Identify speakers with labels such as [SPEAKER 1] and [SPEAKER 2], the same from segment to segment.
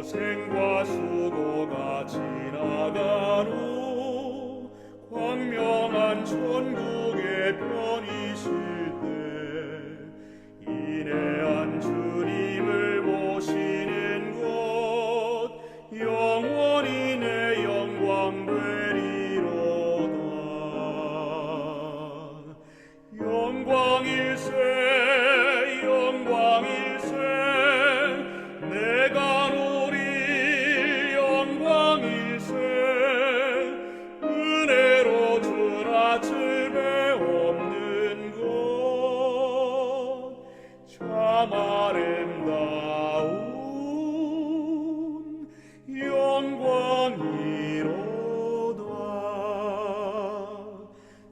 [SPEAKER 1] 고생과 수고가 지나간 후 광명한 천국에 편이실 때 인애한 주님을 모시는 것 영원히 내 영광 되리로다. 영광일세 영광일세 내가 누릴 영광일세 은혜로 주나 즐배 없는 것 참 아름다운 영광이로다.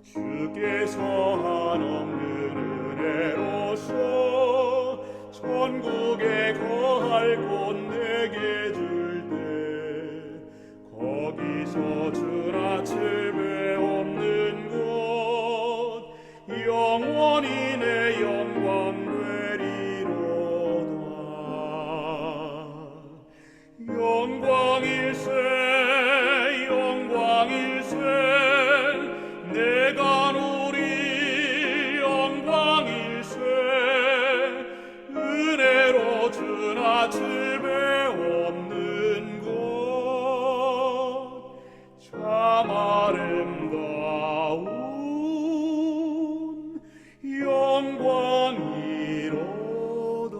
[SPEAKER 1] 주께서 한없는 은혜로서 천국에 거할 곳 내게 줄 때 거기서 주나 즐배 없는 곳 영원히 내 영광 되리로다. 영광일세 영광일세 내가 누릴 영광일세 은혜로 주나 즐배 없는 것 참 아름다운 영광이로다.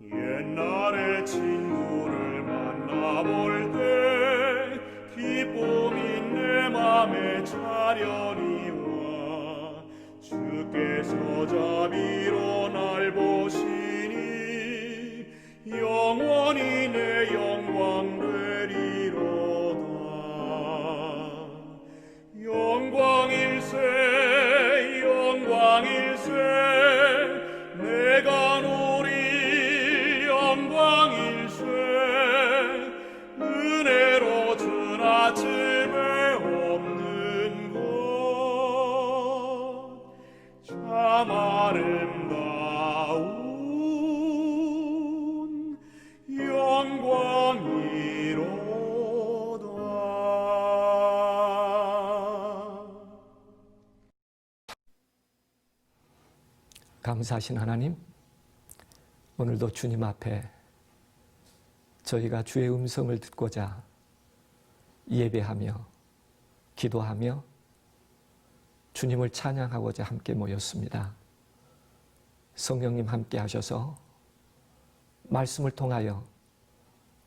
[SPEAKER 1] 옛날에 친구를 만나볼 때 기쁨이 내 맘에 차려니와 주께서 자비로 날 보시니 영원히 내 영광 되리로다. 영광일세 영광일세 내가 누릴 영광일세 은혜로 주나 즐배 없는 것 참 아름다운 영광이로다.
[SPEAKER 2] 감사하신 하나님, 오늘도 주님 앞에 저희가 주의 음성을 듣고자 예배하며 기도하며 주님을 찬양하고자 함께 모였습니다. 성령님 함께 하셔서 말씀을 통하여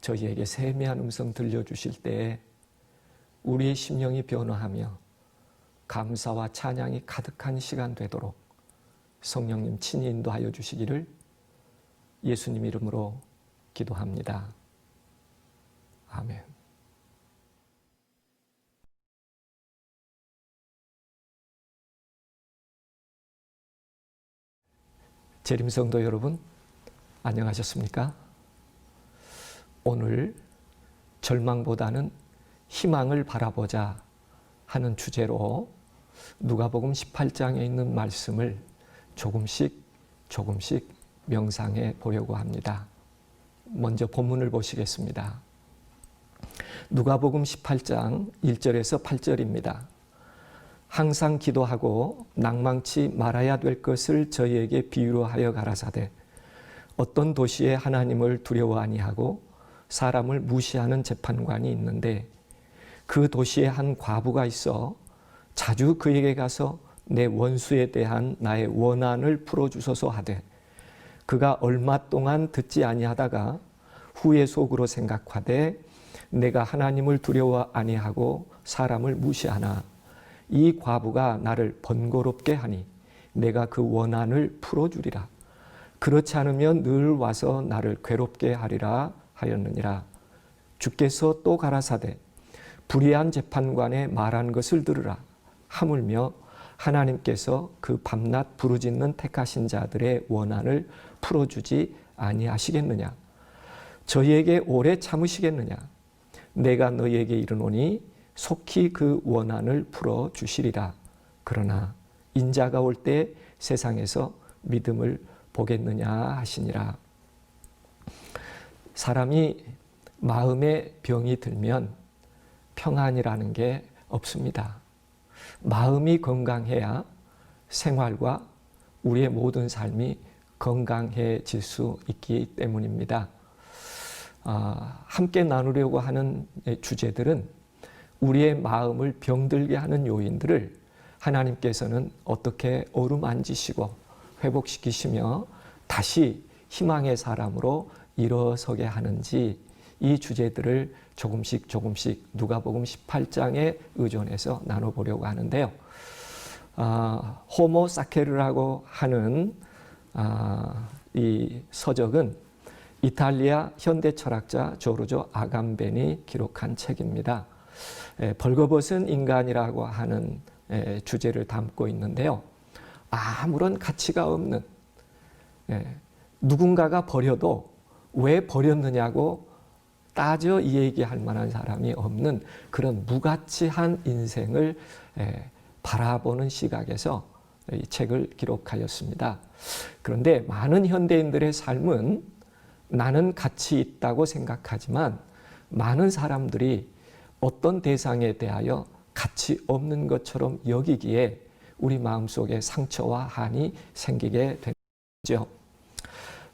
[SPEAKER 2] 저희에게 세미한 음성 들려주실 때에 우리의 심령이 변화하며 감사와 찬양이 가득한 시간 되도록 성령님 친히 인도하여 주시기를 예수님 이름으로 기도합니다. 아멘. 재림성도 여러분, 안녕하셨습니까? 오늘 절망보다는 희망을 바라보자 하는 주제로 누가복음 18장에 있는 말씀을 조금씩 명상해 보려고 합니다. 먼저 본문을 보시겠습니다. 누가복음 18장 1절에서 8절입니다. 항상 기도하고 낭망치 말아야 될 것을 저희에게 비유로 하여 가라사대 어떤 도시에 하나님을 두려워 아니하고 사람을 무시하는 재판관이 있는데 그 도시에 한 과부가 있어 자주 그에게 가서 내 원수에 대한 나의 원한을 풀어주소서 하되 그가 얼마 동안 듣지 아니하다가 후에 속으로 생각하되 내가 하나님을 두려워 아니하고 사람을 무시하나 이 과부가 나를 번거롭게 하니 내가 그 원한을 풀어주리라. 그렇지 않으면 늘 와서 나를 괴롭게 하리라 하였느니라. 주께서 또 가라사대 불의한 재판관의 말한 것을 들으라. 하물며 하나님께서 그 밤낮 부르짖는 택하신 자들의 원한을 풀어주지 아니하시겠느냐. 저희에게 오래 참으시겠느냐. 내가 너희에게 이르노니 속히 그 원한을 풀어주시리라. 그러나 인자가 올 때 세상에서 믿음을 보겠느냐 하시니라. 사람이 마음에 병이 들면 평안이라는 게 없습니다. 마음이 건강해야 생활과 우리의 모든 삶이 건강해질 수 있기 때문입니다. 함께 나누려고 하는 주제들은 우리의 마음을 병들게 하는 요인들을 하나님께서는 어떻게 어루만지시고 회복시키시며 다시 희망의 사람으로 일어서게 하는지, 이 주제들을 조금씩 누가복음 18장에 의존해서 나눠보려고 하는데요. 호모 사케르라고 하는 이 서적은 이탈리아 현대 철학자 조르조 아감벤이 기록한 책입니다. 벌거벗은 인간이라고 하는 주제를 담고 있는데요. 아무런 가치가 없는, 누군가가 버려도 왜 버렸느냐고 따져 얘기할 만한 사람이 없는 그런 무가치한 인생을 바라보는 시각에서 이 책을 기록하였습니다. 그런데 많은 현대인들의 삶은 나는 가치 있다고 생각하지만 많은 사람들이 어떤 대상에 대하여 가치 없는 것처럼 여기기에 우리 마음속에 상처와 한이 생기게 되죠.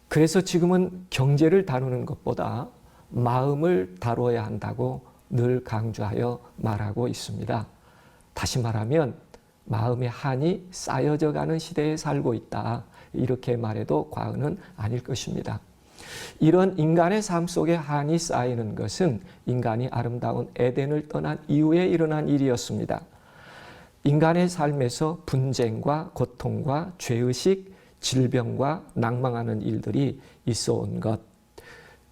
[SPEAKER 2] 그래서 지금은 경제를 다루는 것보다 마음을 다뤄야 한다고 늘 강조하여 말하고 있습니다. 다시 말하면 마음의 한이 쌓여져 가는 시대에 살고 있다, 이렇게 말해도 과언은 아닐 것입니다. 이런 인간의 삶 속에 한이 쌓이는 것은 인간이 아름다운 에덴을 떠난 이후에 일어난 일이었습니다. 인간의 삶에서 분쟁과 고통과 죄의식, 질병과 낭망하는 일들이 있어 온 것.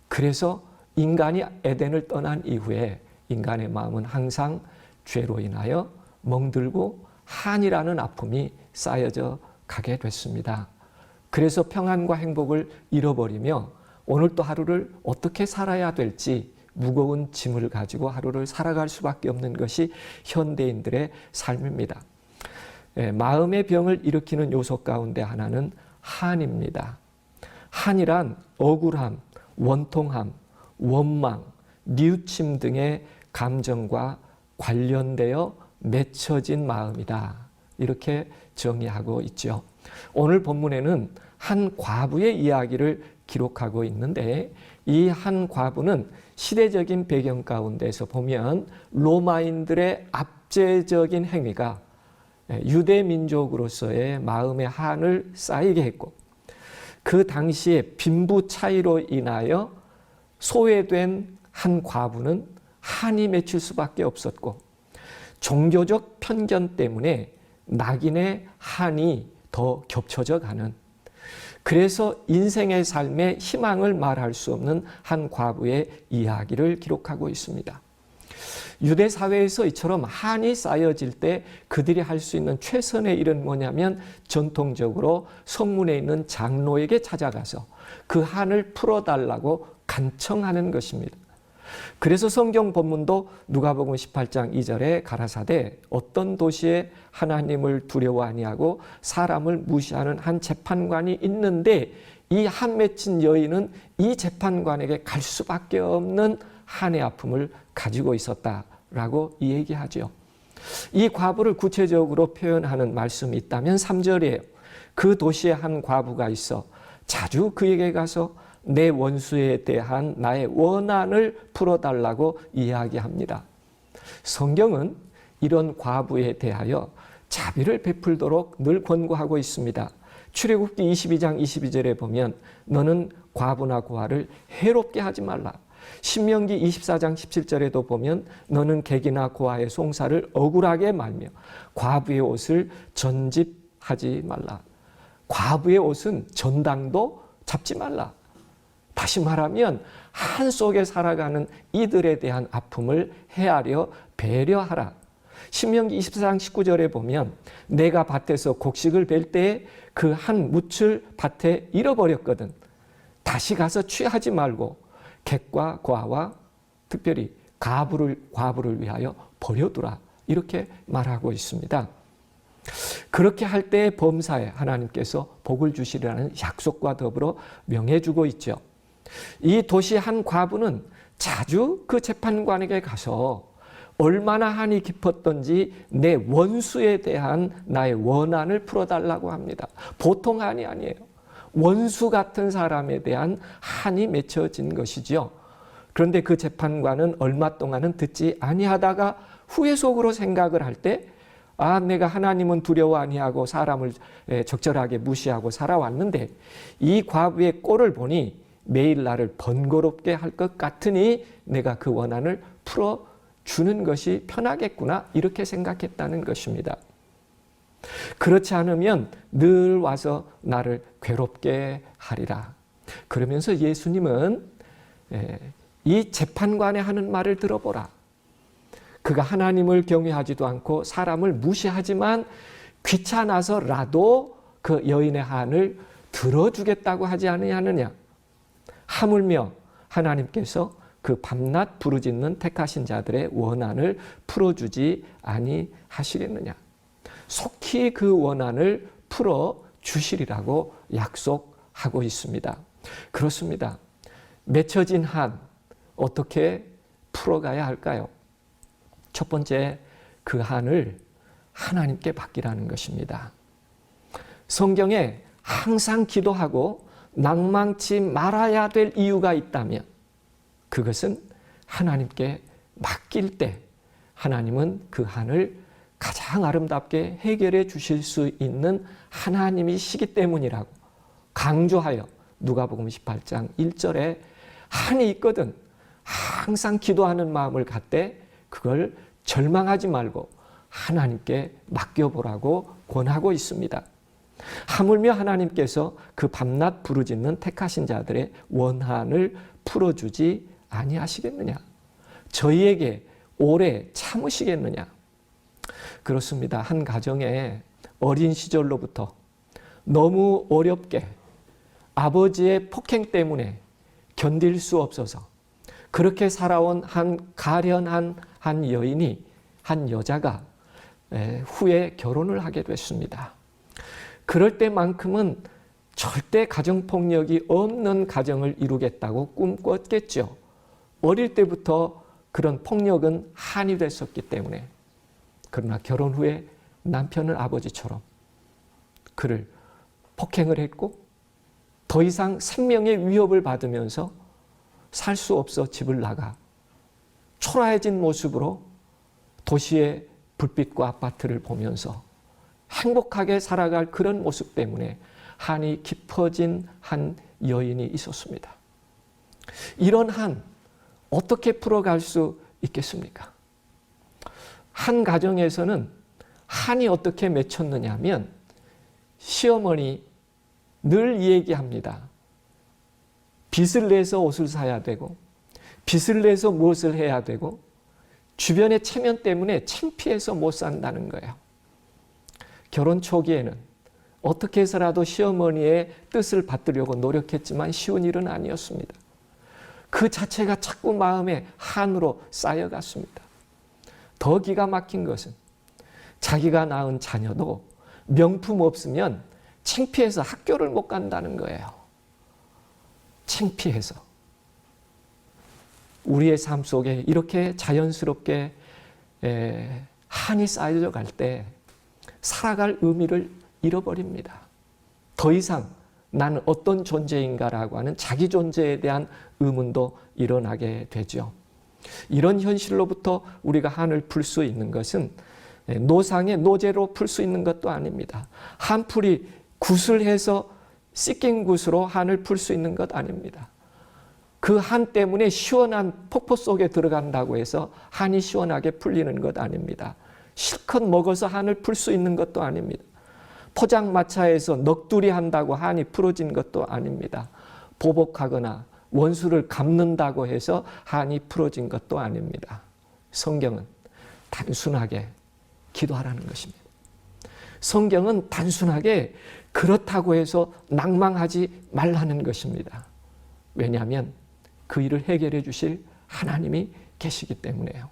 [SPEAKER 2] 그래서 인간이 에덴을 떠난 이후에 인간의 마음은 항상 죄로 인하여 멍들고 한이라는 아픔이 쌓여져 가게 됐습니다. 그래서 평안과 행복을 잃어버리며 오늘 또 하루를 어떻게 살아야 될지 무거운 짐을 가지고 하루를 살아갈 수밖에 없는 것이 현대인들의 삶입니다. 마음의 병을 일으키는 요소 가운데 하나는 한입니다. 한이란 억울함, 원통함, 원망, 뉘우침 등의 감정과 관련되어 맺혀진 마음이다, 이렇게 정의하고 있죠. 오늘 본문에는 한 과부의 이야기를 기록하고 있는데, 이 한 과부는 시대적인 배경 가운데서 보면 로마인들의 압제적인 행위가 유대 민족으로서의 마음의 한을 쌓이게 했고, 그 당시에 빈부 차이로 인하여 소외된 한 과부는 한이 맺힐 수밖에 없었고, 종교적 편견 때문에 낙인의 한이 더 겹쳐져 가는, 그래서 인생의 삶에 희망을 말할 수 없는 한 과부의 이야기를 기록하고 있습니다. 유대 사회에서 이처럼 한이 쌓여질 때 그들이 할 수 있는 최선의 일은 뭐냐면 전통적으로 성문에 있는 장로에게 찾아가서 그 한을 풀어달라고 간청하는 것입니다. 그래서 성경 본문도 누가복음 18장 2절에 가라사대 어떤 도시에 하나님을 두려워 아니하고 사람을 무시하는 한 재판관이 있는데 이 한 맺힌 여인은 이 재판관에게 갈 수밖에 없는 한의 아픔을 가지고 있었다라고 얘기하죠. 이 과부를 구체적으로 표현하는 말씀이 있다면 3절이에요. 그 도시에 한 과부가 있어 자주 그에게 가서 내 원수에 대한 나의 원한을 풀어달라고 이야기합니다. 성경은 이런 과부에 대하여 자비를 베풀도록 늘 권고하고 있습니다. 출애굽기 22장 22절에 보면 너는 과부나 고아를 해롭게 하지 말라. 신명기 24장 17절에도 보면 너는 객이나 고아의 송사를 억울하게 말며 과부의 옷을 전집하지 말라. 과부의 옷은 전당도 잡지 말라. 다시 말하면 한 속에 살아가는 이들에 대한 아픔을 헤아려 배려하라. 신명기 24장 19절에 보면 내가 밭에서 곡식을 벨 때에 그 한 묻을 밭에 잃어버렸거든. 다시 가서 취하지 말고 객과 고아와 특별히 과부를 위하여 버려두라, 이렇게 말하고 있습니다. 그렇게 할 때의 범사에 하나님께서 복을 주시리라는 약속과 더불어 명해주고 있죠. 이 도시 한 과부는 자주 그 재판관에게 가서 얼마나 한이 깊었던지 내 원수에 대한 나의 원한을 풀어달라고 합니다. 보통 한이 아니에요. 원수 같은 사람에 대한 한이 맺혀진 것이지요. 그런데 그 재판관은 얼마 동안은 듣지 아니하다가 후회 속으로 생각을 할 때, 아, 내가 하나님은 두려워 아니하고 사람을 적절하게 무시하고 살아왔는데 이 과부의 꼴을 보니 매일 나를 번거롭게 할 것 같으니 내가 그 원한을 풀어주는 것이 편하겠구나, 이렇게 생각했다는 것입니다. 그렇지 않으면 늘 와서 나를 괴롭게 하리라. 그러면서 예수님은 이 재판관의 하는 말을 들어보라. 그가 하나님을 경외하지도 않고 사람을 무시하지만 귀찮아서라도 그 여인의 한을 들어주겠다고 하지 아니하느냐. 하물며 하나님께서 그 밤낮 부르짖는 택하신 자들의 원한을 풀어주지 아니하시겠느냐. 속히 그 원한을 풀어주시리라고 약속하고 있습니다. 그렇습니다. 맺혀진 한 어떻게 풀어가야 할까요? 첫 번째, 그 한을 하나님께 맡기라는 것입니다. 성경에 항상 기도하고 낭망치 말아야 될 이유가 있다면 그것은 하나님께 맡길 때 하나님은 그 한을 가장 아름답게 해결해 주실 수 있는 하나님이시기 때문이라고 강조하여 누가복음 18장 1절에 한이 있거든 항상 기도하는 마음을 갖되 그걸 절망하지 말고 하나님께 맡겨보라고 권하고 있습니다. 하물며 하나님께서 그 밤낮 부르짖는 택하신 자들의 원한을 풀어주지 아니하시겠느냐? 저희에게 오래 참으시겠느냐? 그렇습니다. 한 가정에 어린 시절로부터 너무 어렵게 아버지의 폭행 때문에 견딜 수 없어서 그렇게 살아온 한 가련한 한 여인이, 한 여자가 후에 결혼을 하게 됐습니다. 그럴 때만큼은 절대 가정폭력이 없는 가정을 이루겠다고 꿈꿨겠죠. 어릴 때부터 그런 폭력은 한이 됐었기 때문에. 그러나 결혼 후에 남편은 아버지처럼 그를 폭행을 했고 더 이상 생명의 위협을 받으면서 살 수 없어 집을 나가 초라해진 모습으로 도시의 불빛과 아파트를 보면서 행복하게 살아갈 그런 모습 때문에 한이 깊어진 한 여인이 있었습니다. 이런 한 어떻게 풀어갈 수 있겠습니까? 한 가정에서는 한이 어떻게 맺혔느냐 하면 시어머니 늘 얘기합니다. 빚을 내서 옷을 사야 되고 빚을 내서 무엇을 해야 되고 주변의 체면 때문에 창피해서 못 산다는 거예요. 결혼 초기에는 어떻게 해서라도 시어머니의 뜻을 받들려고 노력했지만 쉬운 일은 아니었습니다. 그 자체가 자꾸 마음에 한으로 쌓여갔습니다. 더 기가 막힌 것은 자기가 낳은 자녀도 명품 없으면 창피해서 학교를 못 간다는 거예요. 창피해서. 우리의 삶 속에 이렇게 자연스럽게 한이 쌓여져 갈 때 살아갈 의미를 잃어버립니다. 더 이상 나는 어떤 존재인가라고 하는 자기 존재에 대한 의문도 일어나게 되죠. 이런 현실로부터 우리가 한을 풀 수 있는 것은 노상의 노제로 풀 수 있는 것도 아닙니다. 한풀이 구슬해서 씻긴 굿으로 한을 풀 수 있는 것 아닙니다. 그 한 때문에 시원한 폭포 속에 들어간다고 해서 한이 시원하게 풀리는 것 아닙니다. 실컷 먹어서 한을 풀 수 있는 것도 아닙니다. 포장마차에서 넋두리 한다고 한이 풀어진 것도 아닙니다. 보복하거나 원수를 갚는다고 해서 한이 풀어진 것도 아닙니다. 성경은 단순하게 기도하라는 것입니다. 성경은 단순하게 그렇다고 해서 낭망하지 말라는 것입니다. 왜냐하면 그 일을 해결해 주실 하나님이 계시기 때문에요.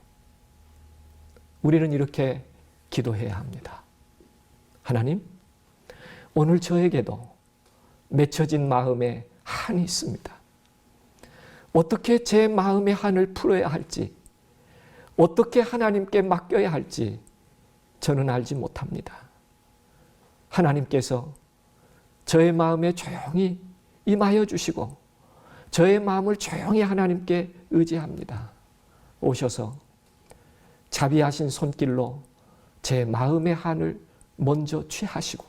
[SPEAKER 2] 우리는 이렇게 기도해야 합니다. 하나님, 오늘 저에게도 맺혀진 마음에 한이 있습니다. 어떻게 제 마음의 한을 풀어야 할지, 어떻게 하나님께 맡겨야 할지 저는 알지 못합니다. 하나님께서 저의 마음에 조용히 임하여 주시고 저의 마음을 조용히 하나님께 의지합니다. 오셔서 자비하신 손길로 제 마음의 한을 먼저 취하시고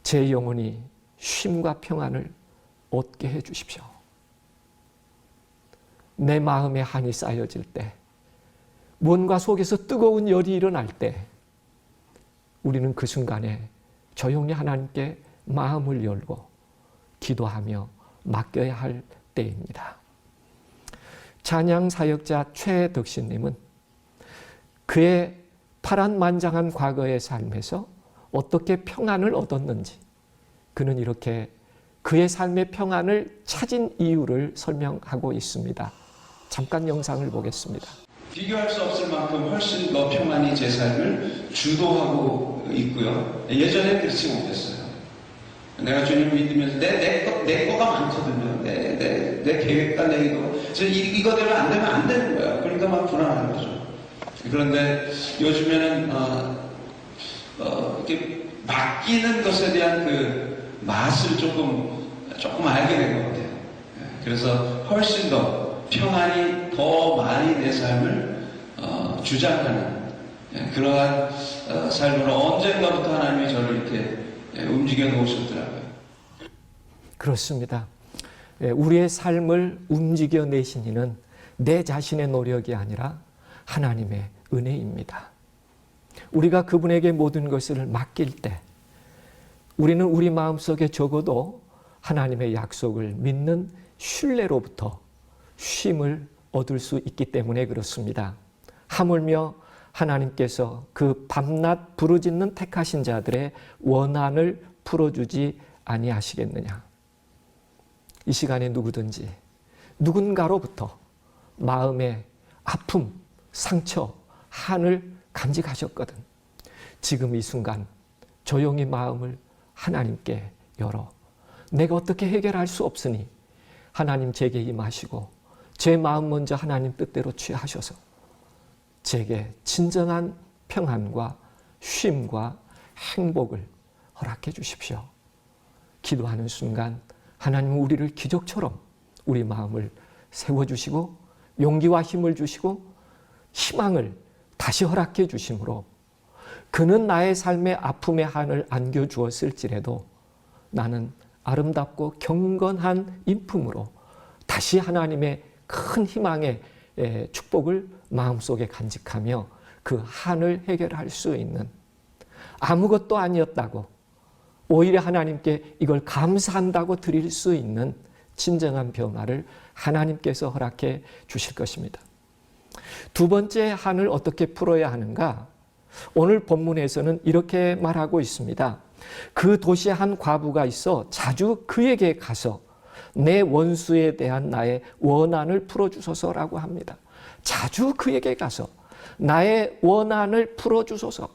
[SPEAKER 2] 제 영혼이 쉼과 평안을 얻게 해 주십시오. 내 마음의 한이 쌓여질 때, 무언가 속에서 뜨거운 열이 일어날 때 우리는 그 순간에 조용히 하나님께 마음을 열고 기도하며 맡겨야 할 때입니다. 찬양 사역자 최덕신님은 그의 파란만장한 과거의 삶에서 어떻게 평안을 얻었는지, 그는 이렇게 그의 삶의 평안을 찾은 이유를 설명하고 있습니다. 잠깐 영상을 보겠습니다.
[SPEAKER 3] 비교할 수 없을 만큼 훨씬 더 평안히 제 삶을 주도하고 있고요. 예전에 그렇지 못했어요. 내가 주님을 믿으면서 내 거가 많거든요. 내 계획과 내 이거. 이거대로 안 되면 안 되는 거야. 그러니까 막 불안한 거죠. 그런데 요즘에는 이렇게 맡기는 것에 대한 그 맛을 조금 알게 된 것 같아요. 그래서 훨씬 더 평안이 더 많이 내 삶을 주장하는 그러한 삶으로 언젠가부터 하나님이 저를 이렇게 움직여 놓으셨더라고요.
[SPEAKER 2] 그렇습니다. 우리의 삶을 움직여 내신 이는 내 자신의 노력이 아니라 하나님의 은혜입니다. 우리가 그분에게 모든 것을 맡길 때 우리는 우리 마음속에 적어도 하나님의 약속을 믿는 신뢰로부터 쉼을 얻을 수 있기 때문에 그렇습니다. 하물며 하나님께서 그 밤낮 부르짖는 택하신 자들의 원한을 풀어주지 아니하시겠느냐. 이 시간에 누구든지 누군가로부터 마음의 아픔, 상처, 한을 간직하셨거든 지금 이 순간 조용히 마음을 하나님께 열어 내가 어떻게 해결할 수 없으니 하나님 제게 임하시고 제 마음 먼저 하나님 뜻대로 취하셔서 제게 진정한 평안과 쉼과 행복을 허락해 주십시오. 기도하는 순간 하나님은 우리를 기적처럼 우리 마음을 세워주시고 용기와 힘을 주시고 희망을 다시 허락해 주심으로 그는 나의 삶의 아픔의 한을 안겨주었을지라도 나는 아름답고 경건한 인품으로 다시 하나님의 큰 희망의 축복을 마음속에 간직하며 그 한을 해결할 수 있는 아무것도 아니었다고 오히려 하나님께 이걸 감사한다고 드릴 수 있는 진정한 변화를 하나님께서 허락해 주실 것입니다. 두 번째 한을 어떻게 풀어야 하는가? 오늘 본문에서는 이렇게 말하고 있습니다. 그 도시에 한 과부가 있어 자주 그에게 가서 내 원수에 대한 나의 원한을 풀어주소서라고 합니다. 자주 그에게 가서 나의 원한을 풀어주소서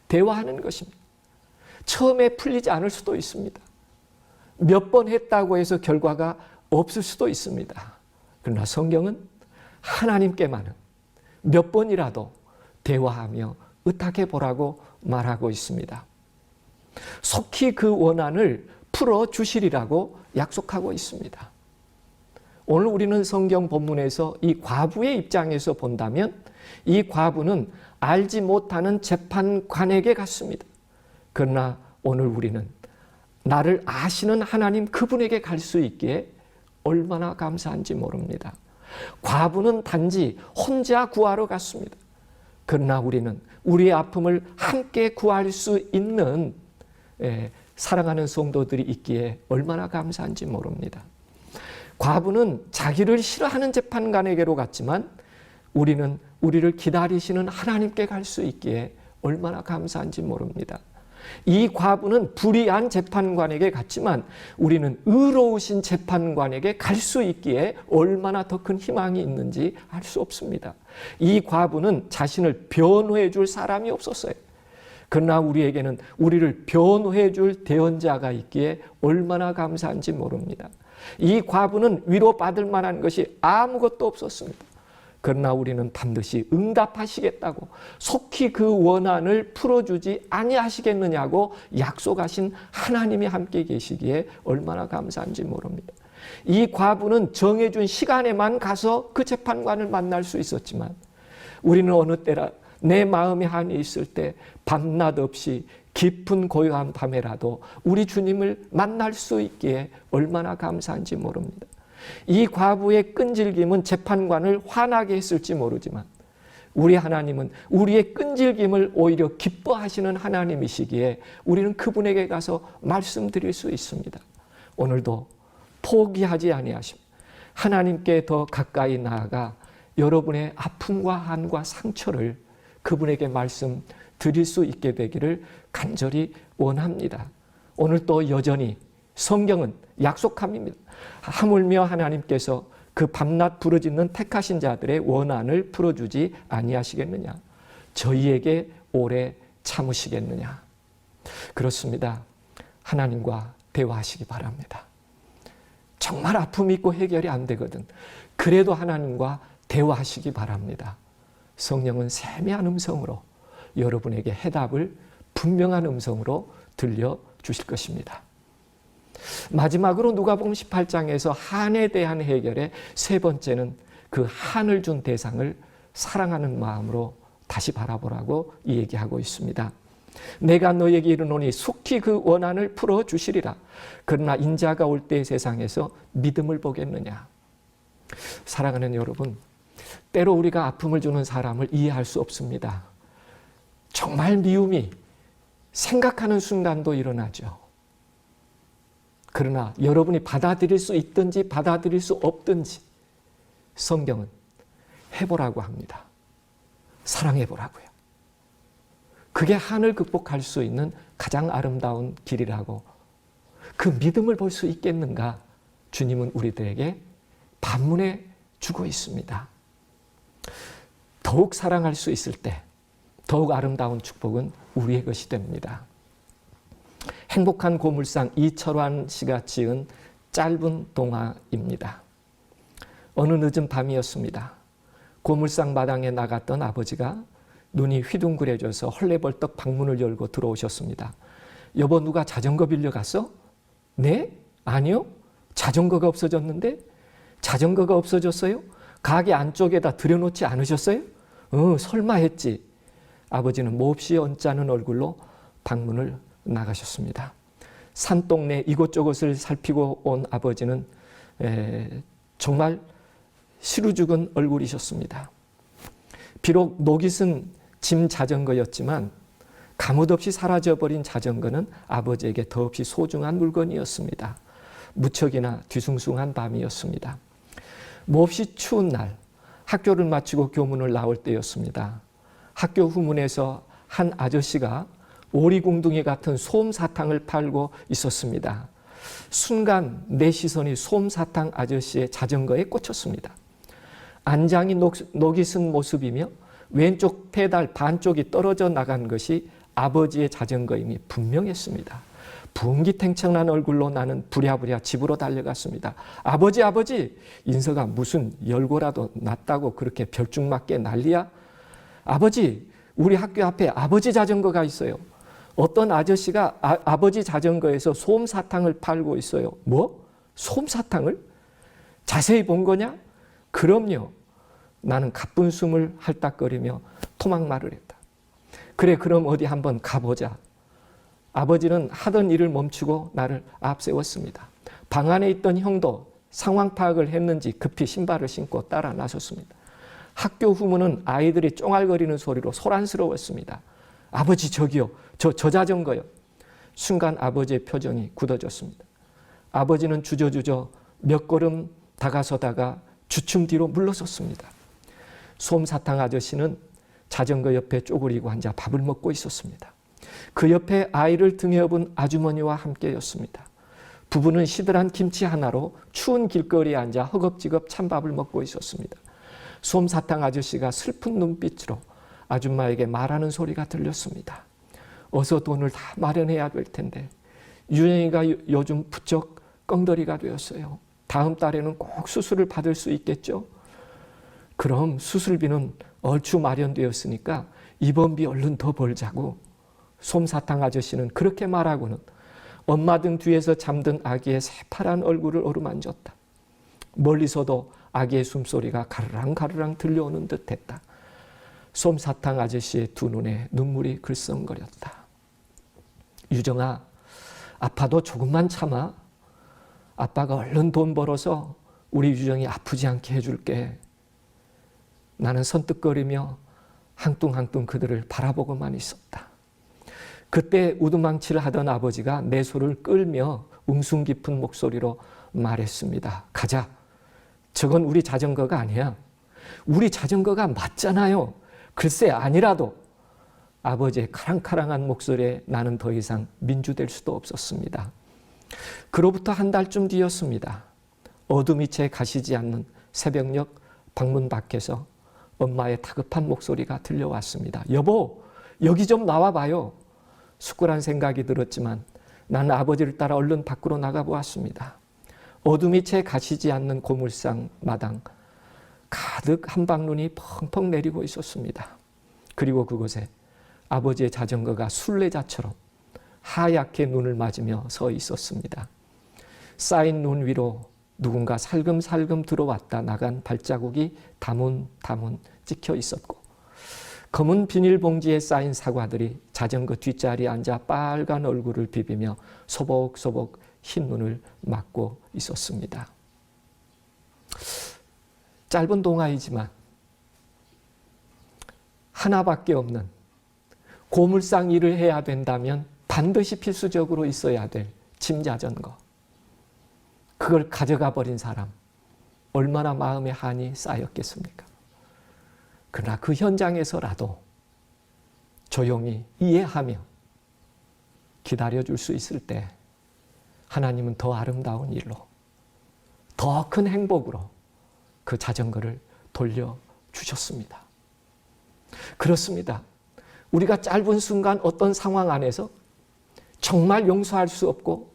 [SPEAKER 2] 대화하는 것입니다. 처음에 풀리지 않을 수도 있습니다. 몇 번 했다고 해서 결과가 없을 수도 있습니다. 그러나 성경은 하나님께만은 몇 번이라도 대화하며 의탁해 보라고 말하고 있습니다. 속히 그 원한을 풀어주시리라고 약속하고 있습니다. 오늘 우리는 성경 본문에서 이 과부의 입장에서 본다면 이 과부는 알지 못하는 재판관에게 갔습니다. 그러나 오늘 우리는 나를 아시는 하나님 그분에게 갈 수 있기에 얼마나 감사한지 모릅니다. 과부는 단지 혼자 구하러 갔습니다. 그러나 우리는 우리의 아픔을 함께 구할 수 있는 사랑하는 성도들이 있기에 얼마나 감사한지 모릅니다. 과부는 자기를 싫어하는 재판관에게로 갔지만 우리는 우리를 기다리시는 하나님께 갈 수 있기에 얼마나 감사한지 모릅니다. 이 과부는 불의한 재판관에게 갔지만 우리는 의로우신 재판관에게 갈 수 있기에 얼마나 더 큰 희망이 있는지 알 수 없습니다. 이 과부는 자신을 변호해 줄 사람이 없었어요. 그러나 우리에게는 우리를 변호해 줄 대언자가 있기에 얼마나 감사한지 모릅니다. 이 과부는 위로받을 만한 것이 아무것도 없었습니다. 그러나 우리는 반드시 응답하시겠다고, 속히 그 원한을 풀어주지 아니하시겠느냐고 약속하신 하나님이 함께 계시기에 얼마나 감사한지 모릅니다. 이 과부는 정해준 시간에만 가서 그 재판관을 만날 수 있었지만, 우리는 어느 때라 내 마음에 한이 있을 때 밤낮 없이 깊은 고요한 밤에라도 우리 주님을 만날 수 있기에 얼마나 감사한지 모릅니다. 이 과부의 끈질김은 재판관을 화나게 했을지 모르지만, 우리 하나님은 우리의 끈질김을 오히려 기뻐하시는 하나님이시기에 우리는 그분에게 가서 말씀드릴 수 있습니다. 오늘도 포기하지 아니하시고 하나님께 더 가까이 나아가 여러분의 아픔과 한과 상처를 그분에게 말씀드릴 수 있게 되기를 간절히 원합니다. 오늘 또 여전히 성경은 약속합니다. 하물며 하나님께서 그 밤낮 부르짖는 택하신 자들의 원한을 풀어주지 아니하시겠느냐? 저희에게 오래 참으시겠느냐? 그렇습니다. 하나님과 대화하시기 바랍니다. 정말 아픔이 있고 해결이 안 되거든. 그래도 하나님과 대화하시기 바랍니다. 성령은 세미한 음성으로 여러분에게 해답을 분명한 음성으로 들려주실 것입니다. 마지막으로 누가복음 18장에서 한에 대한 해결의 세 번째는 그 한을 준 대상을 사랑하는 마음으로 다시 바라보라고 얘기하고 있습니다. 내가 너에게 이르노니 속히 그 원한을 풀어주시리라. 그러나 인자가 올 때 세상에서 믿음을 보겠느냐. 사랑하는 여러분, 때로 우리가 아픔을 주는 사람을 이해할 수 없습니다. 정말 미움이 생각하는 순간도 일어나죠. 그러나 여러분이 받아들일 수 있든지 받아들일 수 없든지 성경은 해보라고 합니다. 사랑해보라고요. 그게 한을 극복할 수 있는 가장 아름다운 길이라고, 그 믿음을 볼 수 있겠는가 주님은 우리들에게 반문해 주고 있습니다. 더욱 사랑할 수 있을 때 더욱 아름다운 축복은 우리의 것이 됩니다. 행복한 고물상 이철환 씨가 지은 짧은 동화입니다. 어느 늦은 밤이었습니다. 고물상 마당에 나갔던 아버지가 눈이 휘둥그레져서 헐레벌떡 방문을 열고 들어오셨습니다. 여보, 누가 자전거 빌려갔어? 네? 아니요. 자전거가 없어졌는데? 자전거가 없어졌어요? 가게 안쪽에다 들여놓지 않으셨어요? 설마 했지. 아버지는 몹시 언짢은 얼굴로 방문을 나가셨습니다. 산동네 이곳저곳을 살피고 온 아버지는 정말 시루죽은 얼굴이셨습니다. 비록 녹이 쓴 짐 자전거였지만 가뭇없이 사라져버린 자전거는 아버지에게 더없이 소중한 물건이었습니다. 무척이나 뒤숭숭한 밤이었습니다. 몹시 추운 날, 학교를 마치고 교문을 나올 때였습니다. 학교 후문에서 한 아저씨가 오리궁둥이 같은 솜사탕을 팔고 있었습니다. 순간 내 시선이 솜사탕 아저씨의 자전거에 꽂혔습니다. 안장이 녹이 쓴 모습이며 왼쪽 페달 반쪽이 떨어져 나간 것이 아버지의 자전거임이 분명했습니다. 분기탱청한 얼굴로 나는 부랴부랴 집으로 달려갔습니다. 아버지, 아버지! 인서가 무슨 열고라도 났다고 그렇게 별중맞게 난리야? 아버지, 우리 학교 앞에 아버지 자전거가 있어요. 어떤 아저씨가 아버지 자전거에서 솜사탕을 팔고 있어요. 뭐? 솜사탕을? 자세히 본 거냐? 그럼요. 나는 가쁜 숨을 헐떡거리며 토막말을 했다. 그래, 그럼 어디 한번 가보자. 아버지는 하던 일을 멈추고 나를 앞세웠습니다. 방 안에 있던 형도 상황 파악을 했는지 급히 신발을 신고 따라 나섰습니다. 학교 후문은 아이들이 쫑알거리는 소리로 소란스러웠습니다. 아버지, 저기요. 저 자전거요. 순간 아버지의 표정이 굳어졌습니다. 아버지는 주저주저 몇 걸음 다가서다가 주춤 뒤로 물러섰습니다. 솜사탕 아저씨는 자전거 옆에 쪼그리고 앉아 밥을 먹고 있었습니다. 그 옆에 아이를 등에 업은 아주머니와 함께였습니다. 부부는 시들한 김치 하나로 추운 길거리에 앉아 허겁지겁 찬밥을 먹고 있었습니다. 솜사탕 아저씨가 슬픈 눈빛으로 아줌마에게 말하는 소리가 들렸습니다. 어서 돈을 다 마련해야 될 텐데 유영이가 요즘 부쩍 껑더리가 되었어요. 다음 달에는 꼭 수술을 받을 수 있겠죠? 그럼 수술비는 얼추 마련되었으니까 입원비 얼른 더 벌자고 솜사탕 아저씨는 그렇게 말하고는 엄마 등 뒤에서 잠든 아기의 새파란 얼굴을 어루만졌다. 멀리서도 아기의 숨소리가 가르랑 가르랑 들려오는 듯했다. 솜사탕 아저씨의 두 눈에 눈물이 글썽거렸다. 유정아, 아파도 조금만 참아. 아빠가 얼른 돈 벌어서 우리 유정이 아프지 않게 해줄게. 나는 선뜻거리며 항뚱항뚱 그들을 바라보고만 있었다. 그때 우두망치를 하던 아버지가 내 손을 끌며 웅숭 깊은 목소리로 말했습니다. 가자. 저건 우리 자전거가 아니야. 우리 자전거가 맞잖아요. 글쎄 아니라도. 아버지의 카랑카랑한 목소리에 나는 더 이상 민주될 수도 없었습니다. 그로부터 한 달쯤 뒤였습니다. 어둠이 채 가시지 않는 새벽녘 방문 밖에서 엄마의 다급한 목소리가 들려왔습니다. 여보, 여기 좀 나와봐요. 쑥울한 생각이 들었지만 나는 아버지를 따라 얼른 밖으로 나가보았습니다. 어둠이 채 가시지 않는 고물상 마당, 가득 한방눈이 펑펑 내리고 있었습니다. 그리고 그곳에 아버지의 자전거가 순례자처럼 하얗게 눈을 맞으며 서 있었습니다. 쌓인 눈 위로 누군가 살금살금 들어왔다 나간 발자국이 다문다문 찍혀 있었고 검은 비닐봉지에 쌓인 사과들이 자전거 뒷자리에 앉아 빨간 얼굴을 비비며 소복소복 흰 눈을 맞고 있었습니다. 짧은 동화이지만 하나밖에 없는 고물상 일을 해야 된다면 반드시 필수적으로 있어야 될 짐자전거. 그걸 가져가 버린 사람 얼마나 마음에 한이 쌓였겠습니까? 그러나 그 현장에서라도 조용히 이해하며 기다려줄 수 있을 때 하나님은 더 아름다운 일로 더 큰 행복으로 그 자전거를 돌려주셨습니다. 그렇습니다. 우리가 짧은 순간 어떤 상황 안에서 정말 용서할 수 없고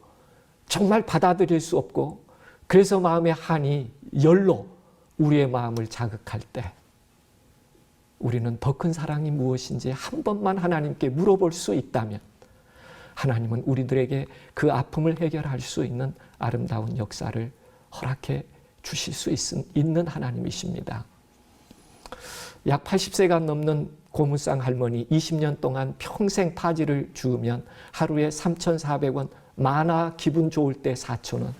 [SPEAKER 2] 정말 받아들일 수 없고 그래서 마음의 한이 열로 우리의 마음을 자극할 때 우리는 더 큰 사랑이 무엇인지 한 번만 하나님께 물어볼 수 있다면 하나님은 우리들에게 그 아픔을 해결할 수 있는 아름다운 역사를 허락해 주실 수 있는 하나님이십니다. 약 80세가 넘는 고물상 할머니 20년 동안 평생 타지를 주우면 하루에 3,400원, 많아 기분 좋을 때 4,000원,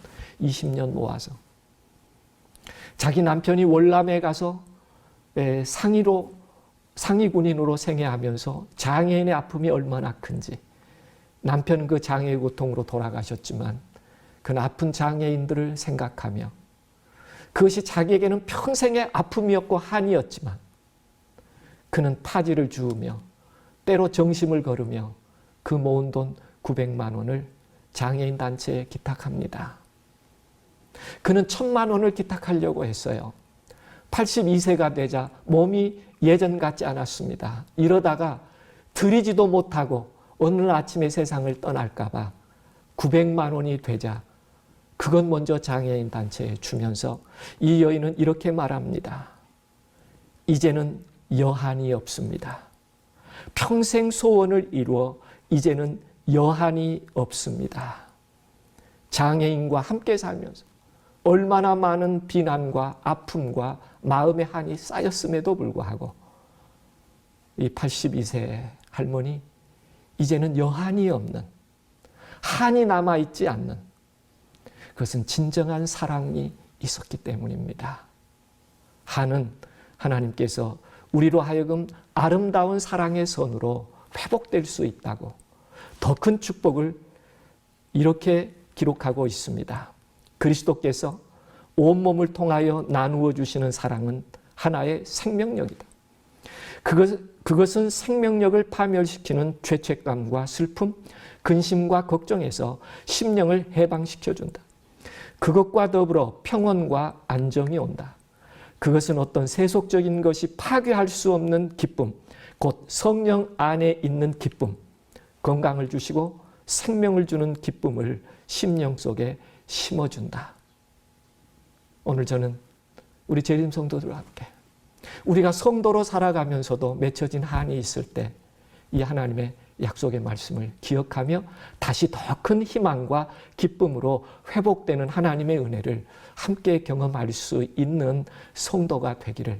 [SPEAKER 2] 20년 모아서 자기 남편이 월남에 가서 상위 군인으로 생애하면서 장애인의 아픔이 얼마나 큰지 남편은 그 장애의 고통으로 돌아가셨지만 그 아픈 장애인들을 생각하며 그것이 자기에게는 평생의 아픔이었고 한이었지만 그는 타지를 주우며 때로 정심을 걸으며 그 모은 돈 900만 원을 장애인 단체에 기탁합니다. 그는 1,000만 원을 기탁하려고 했어요. 82세가 되자 몸이 예전 같지 않았습니다. 이러다가 드리지도 못하고 어느 아침에 세상을 떠날까 봐 900만 원이 되자 그건 먼저 장애인 단체에 주면서 이 여인은 이렇게 말합니다. 이제는 여한이 없습니다. 평생 소원을 이루어 이제는 여한이 없습니다. 장애인과 함께 살면서 얼마나 많은 비난과 아픔과 마음의 한이 쌓였음에도 불구하고 이 82세의 할머니 이제는 여한이 없는 한이 남아있지 않는 그것은 진정한 사랑이 있었기 때문입니다. 한은 하나님께서 우리로 하여금 아름다운 사랑의 선으로 회복될 수 있다고 더 큰 축복을 이렇게 기록하고 있습니다. 그리스도께서 온몸을 통하여 나누어 주시는 사랑은 하나의 생명력이다. 그것은 생명력을 파멸시키는 죄책감과 슬픔, 근심과 걱정에서 심령을 해방시켜준다. 그것과 더불어 평온과 안정이 온다. 그것은 어떤 세속적인 것이 파괴할 수 없는 기쁨, 곧 성령 안에 있는 기쁨, 건강을 주시고 생명을 주는 기쁨을 심령 속에 심어준다. 오늘 저는 우리 재림 성도들과 함께 우리가 성도로 살아가면서도 맺혀진 한이 있을 때 이 하나님의 약속의 말씀을 기억하며 다시 더 큰 희망과 기쁨으로 회복되는 하나님의 은혜를 함께 경험할 수 있는 성도가 되기를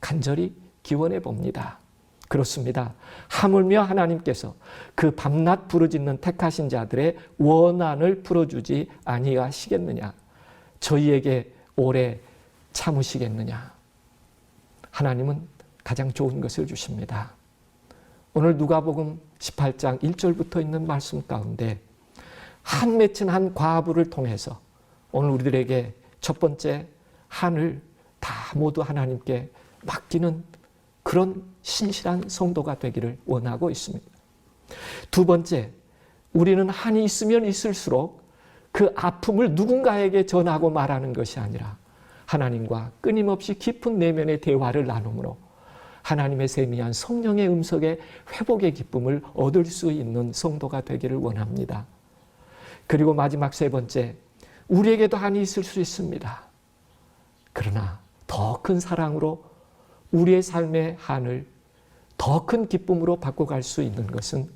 [SPEAKER 2] 간절히 기원해 봅니다. 그렇습니다. 하물며 하나님께서 그 밤낮 부르짖는 택하신 자들의 원한을 풀어주지 아니하시겠느냐? 저희에게 오래 참으시겠느냐? 하나님은 가장 좋은 것을 주십니다. 오늘 누가복음 18장 1절부터 있는 말씀 가운데 한 맺힌 한 과부를 통해서 오늘 우리들에게 첫 번째 한을 다 모두 하나님께 맡기는 그런 신실한 성도가 되기를 원하고 있습니다. 두 번째, 우리는 한이 있으면 있을수록 그 아픔을 누군가에게 전하고 말하는 것이 아니라 하나님과 끊임없이 깊은 내면의 대화를 나눔으로 하나님의 세미한 성령의 음성의 회복의 기쁨을 얻을 수 있는 성도가 되기를 원합니다. 그리고 마지막 세 번째, 우리에게도 한이 있을 수 있습니다. 그러나 더 큰 사랑으로 우리의 삶의 한을 더 큰 기쁨으로 바꿔갈 수 있는 것은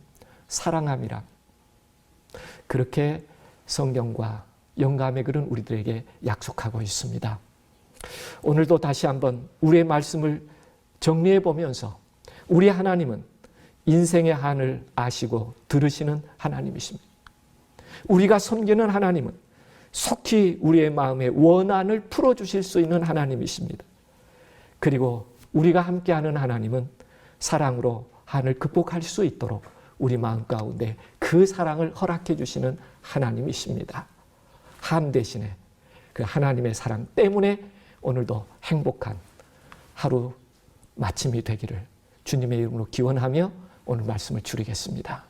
[SPEAKER 2] 사랑함이라. 그렇게 성경과 영감의 글은 우리들에게 약속하고 있습니다. 오늘도 다시 한번 우리의 말씀을 정리해 보면서 우리 하나님은 인생의 한을 아시고 들으시는 하나님이십니다. 우리가 섬기는 하나님은 속히 우리의 마음의 원한을 풀어주실 수 있는 하나님이십니다. 그리고 우리가 함께하는 하나님은 사랑으로 한을 극복할 수 있도록 우리 마음 가운데 그 사랑을 허락해 주시는 하나님이십니다. 한 대신에 그 하나님의 사랑 때문에 오늘도 행복한 하루 마침이 되기를 주님의 이름으로 기원하며 오늘 말씀을 줄이겠습니다.